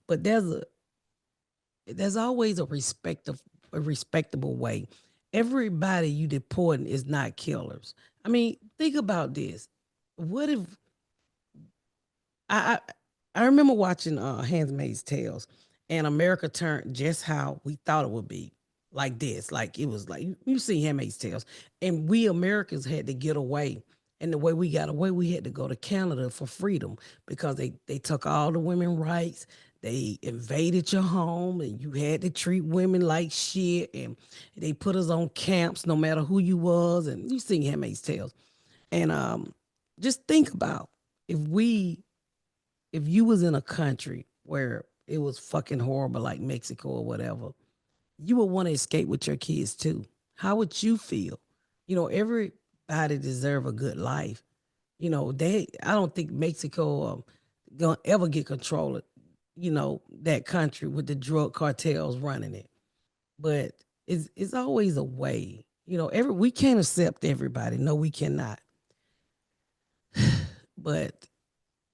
S1: but there's always a respectable way. Everybody you deporting is not killers. I mean, think about this. What if I I remember watching Handmaid's Tales, and America turned just how we thought it would be, like this. Like it was like you see Handmaid's Tales, and we Americans had to get away. And the way we got away, we had to go to Canada for freedom because they took all the women rights. They invaded your home, and you had to treat women like shit. And they put us on camps, no matter who you was. And you seen Handmaid's Tales, and just think about if we if you was in a country where it was fucking horrible like Mexico or whatever, you would want to escape with your kids too. How would you feel? Everybody deserve a good life. I don't think Mexico gonna ever get control of, that country with the drug cartels running it. But it's always a way. We can't accept everybody. No, we cannot. But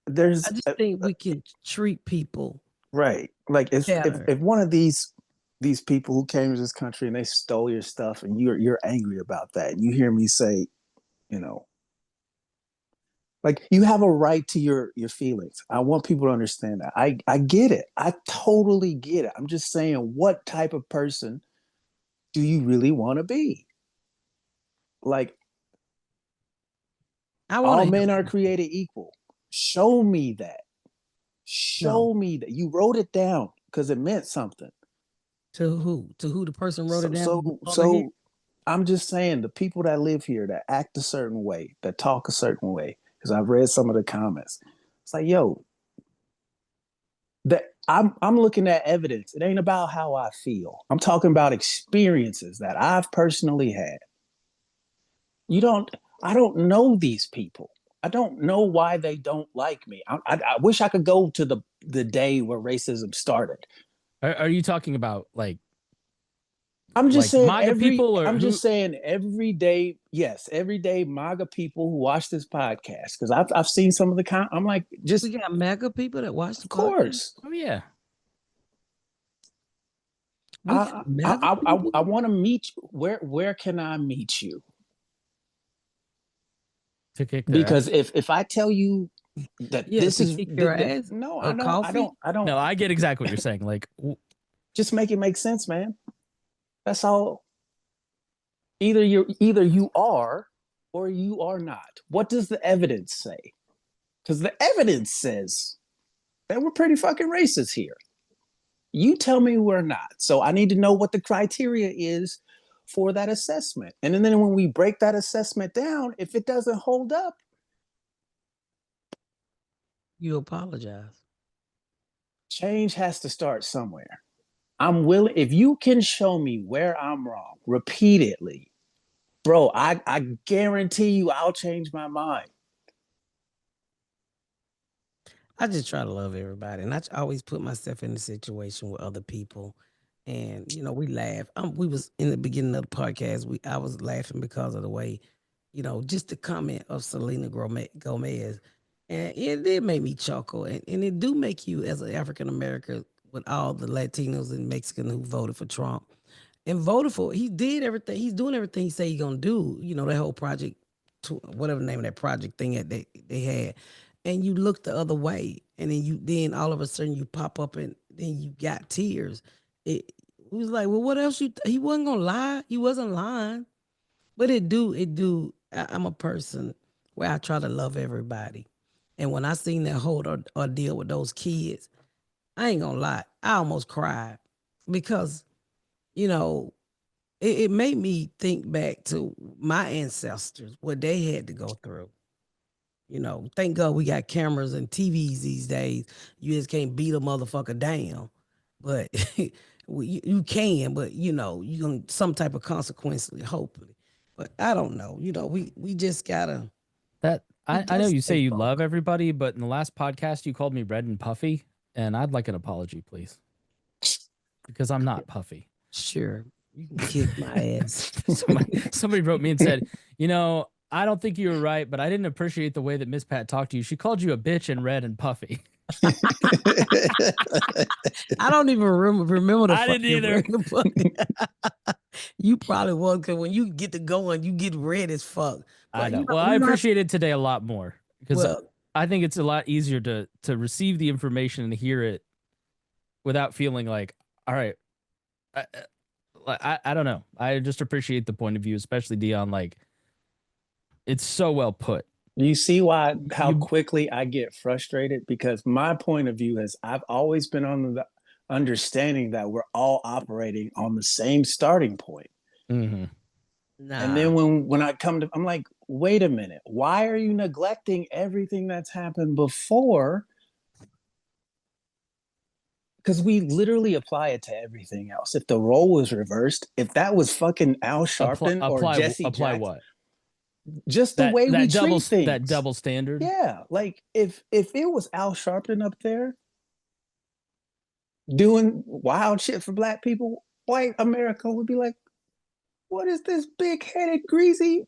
S2: There's
S1: I just think we can treat people
S2: right. Like
S1: better.
S2: if one of these people who came to this country and they stole your stuff and you're angry about that, and you hear me say, you know, Like you have a right to your feelings. I want people to understand that. I get it. I totally get it. I'm just saying, what type of person do you really want to be? Like
S1: I want
S2: all
S1: to
S2: men are created equal. Show me that.
S1: no.
S2: Show me that. You wrote it down because it meant something.
S1: To who? To who the person wrote it
S2: So
S1: down?
S2: so
S1: Over here?
S2: so I'm just saying the people that live here that act a certain way, that talk a certain way, because I've read some of the comments. It's like, yo, that I'm looking at evidence. It ain't about how I feel. I'm talking about experiences that I've personally had. You don't I don't know these people. I don't know why they don't like me. I wish I could go to the day where racism started.
S3: Are you talking about
S2: I'm just
S3: like
S2: saying
S3: MAGA people or
S2: I'm
S3: who?
S2: just saying every day, yes, every day MAGA people who watch this podcast, because I've seen some of the I'm like, just
S1: We got MAGA people that watch the
S2: of
S1: podcast.
S2: course.
S3: Oh yeah.
S1: We got MAGA
S2: I
S1: people.
S2: want to meet you. Where can I meet you?
S3: To kick their
S2: Because
S3: ass.
S2: if I tell you that
S1: Yeah,
S2: this
S1: to
S2: is
S1: kick your ass.
S2: no,
S1: Or coffee.
S2: I don't
S3: No, I get exactly what you're saying. Like,
S2: just make it make sense, man. That's all. Either you are or you are not. What does the evidence say? Because the evidence says that we're pretty fucking racist here. You tell me we're not. So I need to know what the criteria is for that assessment. And then when we break that assessment down, if it doesn't hold up,
S1: You apologize.
S2: change has to start somewhere. I'm willing, if you can show me where I'm wrong repeatedly, bro, I guarantee you I'll change my mind.
S1: I just try to love everybody, and always put myself in the situation with other people. And we laugh. We was in the beginning of the podcast. I was laughing because of the way, just the comment of Selena Gomez, and it did make me chuckle. And it do make you, as an African American, with all the Latinos and Mexicans who voted for Trump and voted for. He did everything. He's doing everything he said he's gonna do. The whole project, whatever the name of that project thing that they had, and you look the other way, and then all of a sudden you pop up and then you got tears. It was like, well, what else he wasn't gonna lie. He wasn't lying, but it do. I'm a person where I try to love everybody, and when I seen that whole ordeal with those kids, I ain't gonna lie, I almost cried because you know it made me think back to my ancestors, what they had to go through. Thank God we got cameras and TVs these days. You just can't beat a motherfucker down, but you can. But you gonna some type of consequence, hopefully. But I don't know. We just gotta.
S3: that
S1: We
S3: I know
S1: gotta
S3: you say
S1: stay
S3: you love
S1: focused.
S3: everybody, but in the last podcast you called me red and puffy, and I'd like an apology, please, because I'm not puffy.
S1: Sure, you can kick my ass.
S3: Somebody wrote me and said, I don't think you were right, but I didn't appreciate the way that Miss Pat talked to you. She called you a bitch and red and puffy.
S1: I don't even remember the
S3: I didn't
S1: fucking
S3: either.
S1: red and puffy. You probably was, because when you get to going, you get red as fuck.
S3: I
S1: But
S3: know. Well, I appreciate it today a lot more because
S1: well,
S3: I think it's a lot easier to receive the information and hear it without feeling like, all right, I don't know. I just appreciate the point of view, especially Dion. Like, it's so well put.
S2: You see how
S3: You
S2: quickly I get frustrated, because my point of view is I've always been on the understanding that we're all operating on the same starting point.
S3: mhm.
S2: And
S1: nah.
S2: then when I come to, I'm like, wait a minute, why are you neglecting everything that's happened before? Because we literally apply it to everything else. If the role was reversed, if that was fucking Al Sharpton or Jesse
S3: Apply
S2: Jackson,
S3: what?
S2: just the way we treat
S3: That
S2: things.
S3: double standard.
S2: Yeah, like if it was Al Sharpton up there doing wild shit for black people, white America would be like, what is this big-headed greasy?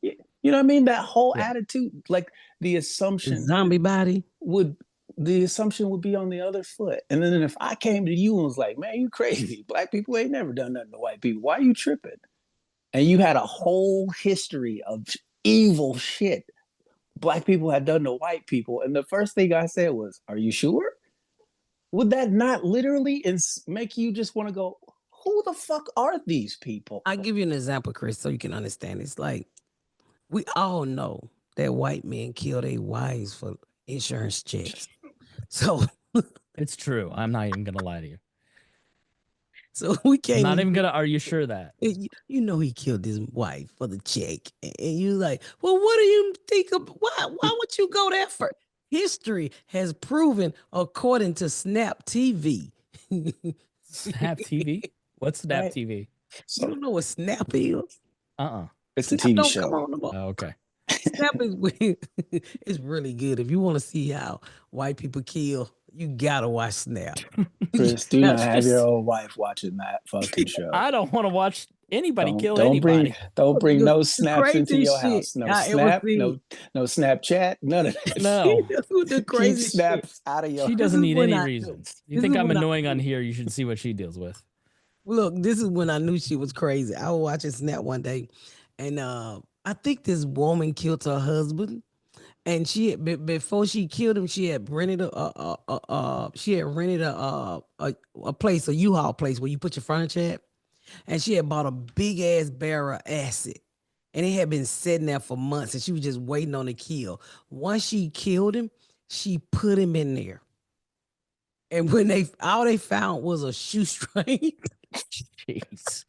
S2: You know what I mean? That whole
S3: Yeah.
S2: attitude, like the assumption
S1: Zombie body.
S2: would the assumption would be on the other foot. And then if I came to you and was like, man, you crazy. Black people ain't never done nothing to white people. Why are you tripping? And you had a whole history of evil shit black people had done to white people. And the first thing I said was, "Are you sure?" Would that not literally make you just want to go, "Who the fuck are these people?"
S1: I give you an example, Chris, so you can understand. It's like we all know that white men kill their wives for insurance checks. So
S3: It's true. I'm not even gonna lie to you.
S1: so we
S3: I'm
S1: can't
S3: not even
S1: even
S3: gonna. Are you sure that?
S1: you know he killed his wife for the check. And you like, well, what do you think of why would you go there for? History has proven, according to Snap TV.
S3: Snap TV? What's Snap
S1: Right.
S3: TV?
S1: You don't know what Snap is?
S2: It's a
S1: Snap
S2: TV
S1: don't
S2: show.
S1: come on no more.
S3: Oh, okay.
S1: Snap is it's really good. If you want to see how white people kill, you gotta watch Snap.
S2: Chris, do
S3: That's
S2: not have your
S3: just-
S2: old wife watching that fucking show.
S3: I don't want to watch anybody kill
S2: don't
S3: anybody.
S2: don't bring
S1: The-
S2: no
S1: the
S2: snaps into
S1: crazy
S2: your
S1: shit
S2: house. No
S1: I ever
S2: snap,
S1: seen.
S2: no Snapchat, none of that.
S3: No,
S1: the
S2: Keep
S1: crazy shit.
S2: snaps out of your
S3: she
S1: This
S3: doesn't
S1: is
S3: need
S1: when
S3: any
S1: I knew.
S3: reasons. You
S1: This
S3: think
S1: is
S3: I'm
S1: when I
S3: annoying on
S1: knew.
S3: here? You should see what she deals with.
S1: Look, this is when I knew she was crazy. I was watching Snap one day, and I think this woman killed her husband. And she had, before she killed him, she had rented a place, a U-Haul place where you put your furniture at, and she had bought a big ass barrel of acid, and it had been sitting there for months, and she was just waiting on the kill. Once she killed him, she put him in there, and when all they found was a shoestring.
S3: Jeez,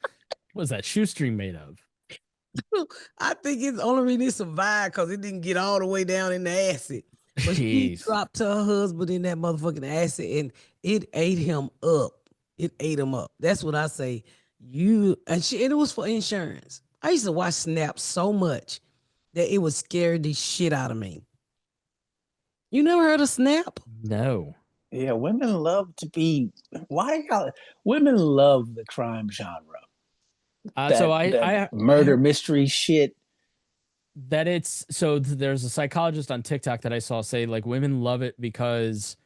S3: what was that shoestring made of?
S1: I think it's the only reason it survived because it didn't get all the way down in the acid. But she
S3: Jeez.
S1: dropped her husband in that motherfucking acid and it ate him up. It ate him up. That's what I say. And it was for insurance. I used to watch Snap so much that it was scaring the shit out of me. You never heard of Snap?
S3: No.
S2: Yeah, women love to be. Why y'all? Women love the crime genre.
S3: So I
S2: murder mystery shit.
S3: that it's so there's a psychologist on TikTok that I saw say like women love it because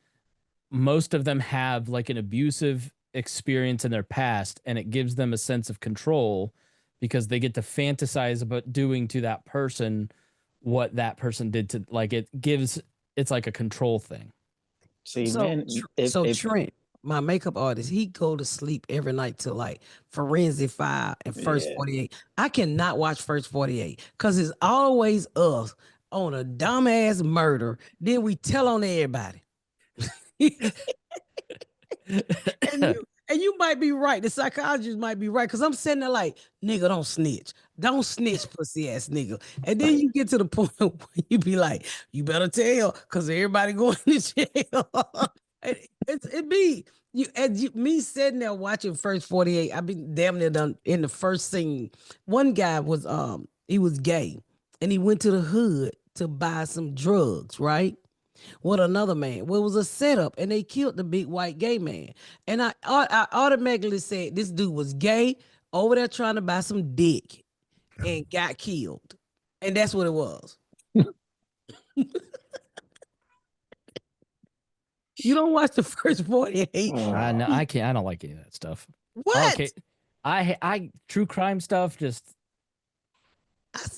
S3: most of them have like an abusive experience in their past and it gives them a sense of control because they get to fantasize about doing to that person what that person did to like it's like a control thing.
S2: See,
S1: So,
S2: man,
S1: Trent, my makeup artist, he go to sleep every night till like Forensic 5 and First
S2: Yeah.
S1: 48. I cannot watch First 48 because it's always us on a dumbass murder. Then we tell on everybody. And you might be right. The psychologist might be right. Cause I'm sitting there like, nigga, don't snitch. Don't snitch, pussy ass nigga. And then you get to the point where you be like, you better tell, cause everybody going to jail. It be me sitting there watching First 48. I've been damn near done in the first scene. One guy was he was gay and he went to the hood to buy some drugs, right? With another man. Well, it was a setup, and they killed the big white gay man. And I automatically said this dude was gay over there trying to buy some dick and got killed. And that's what it was. You don't watch the First 48.
S3: I know I can't. I don't like any of that stuff.
S1: What?
S3: Okay, I true crime stuff. Just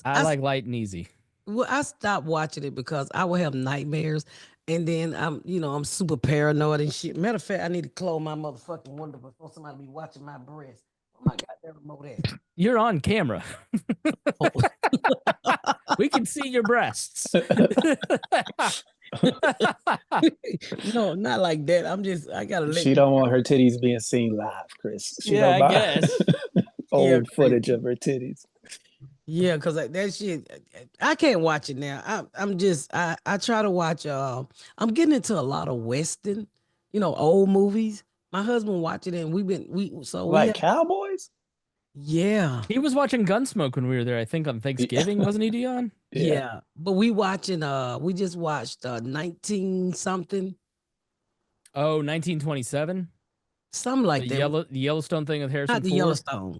S3: I like light and easy.
S1: Well, I stopped watching it because I would have nightmares, and then I'm super paranoid and shit. Matter of fact, I need to close my motherfucking window before somebody be watching my breast. Oh my god, that remote at?
S3: You're on camera. We can see your breasts.
S1: No, not like that. I gotta let
S2: She don't want her titties being seen live, Chris. She
S3: Yeah,
S2: don't
S3: I
S2: buy
S3: guess.
S2: old
S1: Yeah,
S2: footage of her titties.
S1: Yeah, because that shit, I can't watch it now. I try to watch. I'm getting into a lot of Western, old movies. My husband watching it, and
S2: Like cowboys?
S1: yeah,
S3: He was watching Gunsmoke when we were there. I think on Thanksgiving, wasn't he, Dion?
S1: yeah. But we just watched 19 something,
S3: Oh, 1927.
S1: something like that.
S3: The Yellowstone thing with Harrison
S1: Not the
S3: Ford.
S1: Yellowstone.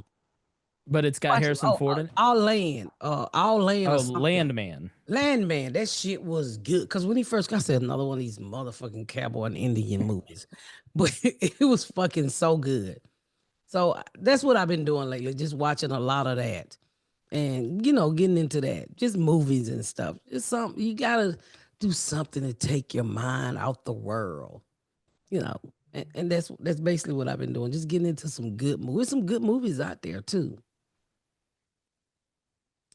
S3: But it's got
S1: Watch it.
S3: Harrison Ford in it.
S1: All Land. All Land.
S3: Oh,
S1: or something.
S3: Landman.
S1: Landman, that shit was good. Because when he first got, I said another one of these motherfucking cowboy and Indian movies, but it was fucking so good. So that's what I've been doing lately, just watching a lot of that. and getting into that, just movies and stuff. It's something you gotta do something to take your mind out the world, you know. And that's basically what I've been doing. Just getting into some good movies. Some good movies out there too.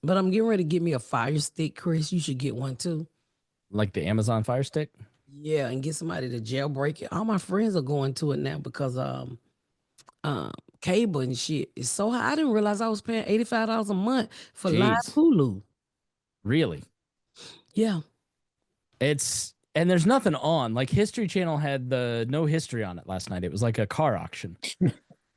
S1: But I'm getting ready to get me a Fire Stick, Chris. You should get one too.
S3: Like the Amazon Fire Stick.
S1: Yeah, and get somebody to jailbreak it. All my friends are going to it now because cable and shit is so high. I didn't realize I was paying $85 a month for live
S3: Jeez.
S1: Hulu.
S3: Really?
S1: Yeah.
S3: And there's nothing on. Like History Channel had the no history on it last night. It was like a car auction.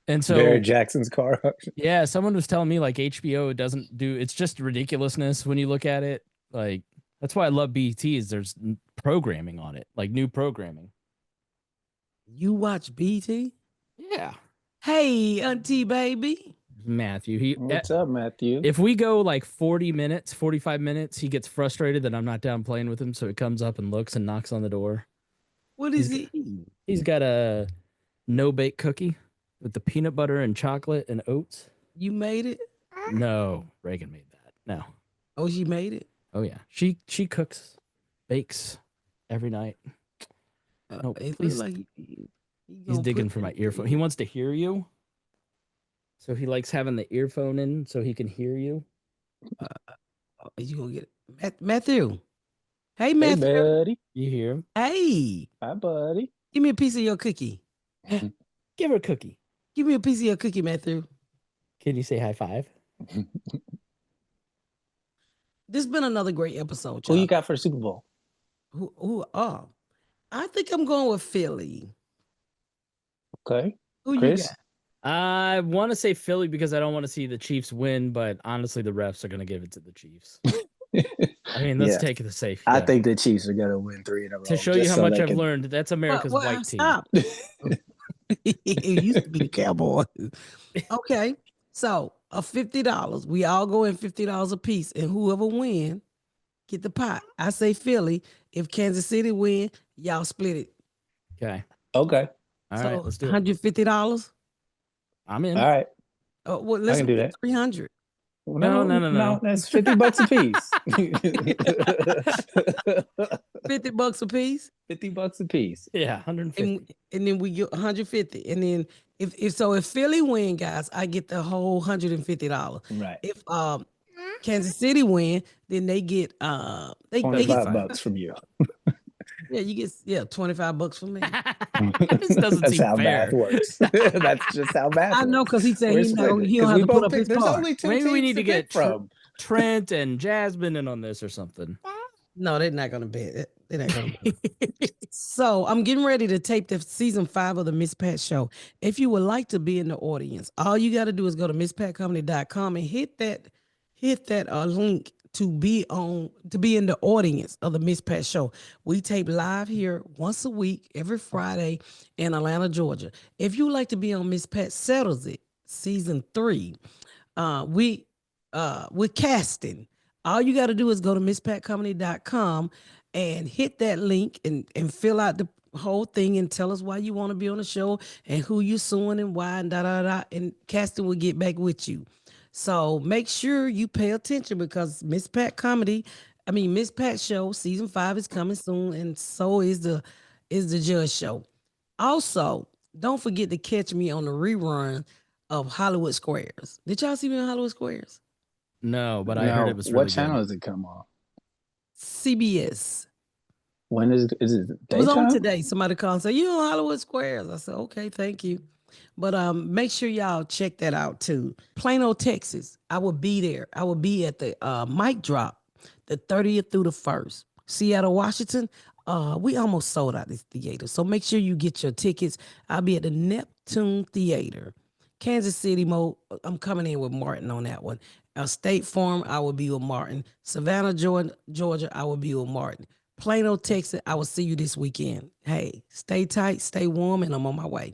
S3: And so
S2: Barrett Jackson's car auction.
S3: yeah, someone was telling me like HBO doesn't do, it's just ridiculousness when you look at it. Like that's why I love BT is there's programming on it, like new programming.
S1: You watch BT?
S3: Yeah.
S1: Hey, Auntie Baby.
S3: Matthew,
S2: What's up, Matthew?
S3: if we go like 40 minutes, 45 minutes, he gets frustrated that I'm not down playing with him. So he comes up and looks and knocks on the door.
S1: What is he eating?
S3: He's got a no bake cookie with the peanut butter and chocolate and oats.
S1: You made it?
S3: No, Reagan made that. No.
S1: Oh, she made it?
S3: Oh yeah. She cooks, bakes every night. No,
S1: It
S3: please.
S1: looks like
S3: He's digging for my earphone. He wants to hear you. So he likes having the earphone in so he can hear you.
S1: You gonna get it. Matthew. Hey,
S2: Hey,
S1: Matthew.
S2: buddy.
S3: You hear him?
S1: Hey,
S2: Hi, buddy.
S1: give me a piece of your cookie.
S3: Give her a cookie.
S1: Give me a piece of your cookie, Matthew.
S3: Can you say high five?
S1: This has been another great episode.
S2: Who you
S1: y'all.
S2: got for the Super Bowl?
S1: Oh, I think I'm going with Philly.
S2: Okay.
S1: Who
S2: Chris?
S1: you got?
S3: I want to say Philly because I don't want to see the Chiefs win, but honestly, the refs are going to give it to the Chiefs. I mean, let's
S2: Yeah.
S3: take the safe.
S2: I
S3: bet.
S2: think the Chiefs are going to win 3 in a row.
S3: To show you
S2: just
S3: how
S2: so
S3: much
S2: they
S3: I've
S2: can-
S3: learned, that's America's white team.
S1: Stop. It used to be the Cowboys. Okay, so a $50. We all go in $50 a piece, and whoever win, get the pot. I say Philly. If Kansas City win, y'all split it.
S3: Okay.
S2: Okay.
S3: All
S1: so
S3: right, let's do it.
S1: $150.
S3: I'm in.
S2: All right.
S1: Well, let's
S2: can do
S1: do
S2: that.
S1: 300.
S3: No.
S2: That's $50 a piece.
S1: $50 a piece.
S2: $50 a piece.
S3: Yeah, 150.
S1: And then we get 150. And then if Philly win, guys, I get the whole $150.
S2: Right.
S1: If Kansas City win, then they get they get
S2: $25 from you.
S1: Yeah, you get $25 from me.
S3: This doesn't
S2: That's
S3: seem
S2: how
S3: fair.
S2: math works. That's just how math works.
S1: I know because he said
S2: We're
S1: he don't
S2: split.
S1: he
S2: 'Cause
S1: don't have
S2: we
S1: to put
S2: both
S1: up
S2: pick-
S1: his
S2: There's
S1: card.
S2: only 2
S3: Maybe we
S2: teams
S3: need to get
S2: pick from.
S3: Trent and Jasmine in on this or something.
S1: No, they're not gonna bet it. They're not gonna bet it. So I'm getting ready to tape the season 5 of the Miss Pat Show. If you would like to be in the audience, all you got to do is go to misspatcomedy.com and hit that link to be in the audience of the Miss Pat Show. We tape live here once a week, every Friday in Atlanta, Georgia. If you would like to be on Miss Pat Settles It, season 3, we're casting. All you got to do is go to misspatcomedy.com and hit that link and fill out the whole thing and tell us why you want to be on the show and who you suing and why and and casting will get back with you. So make sure you pay attention because Miss Pat Show season 5 is coming soon, and so is the Judge Show. Also, don't forget to catch me on the rerun of Hollywood Squares. Did y'all see me on Hollywood Squares?
S3: No, but I heard it was really
S2: What channel
S3: good.
S2: does it come on?
S1: CBS.
S2: When is it? Is it
S1: It was on
S2: daytime?
S1: today. Somebody called and said, you on Hollywood Squares. I said, okay, thank you. But make sure y'all check that out too. Plano, Texas. I will be there. I will be at the mic drop the 30th through the 1st. Seattle, Washington. We almost sold out this theater. So make sure you get your tickets. I'll be at the Neptune Theater. Kansas City, I'm coming in with Martin on that one. State Farm, I will be with Martin. Savannah, Georgia, I will be with Martin. Plano, Texas, I will see you this weekend. Hey, stay tight, stay warm, and I'm on my way.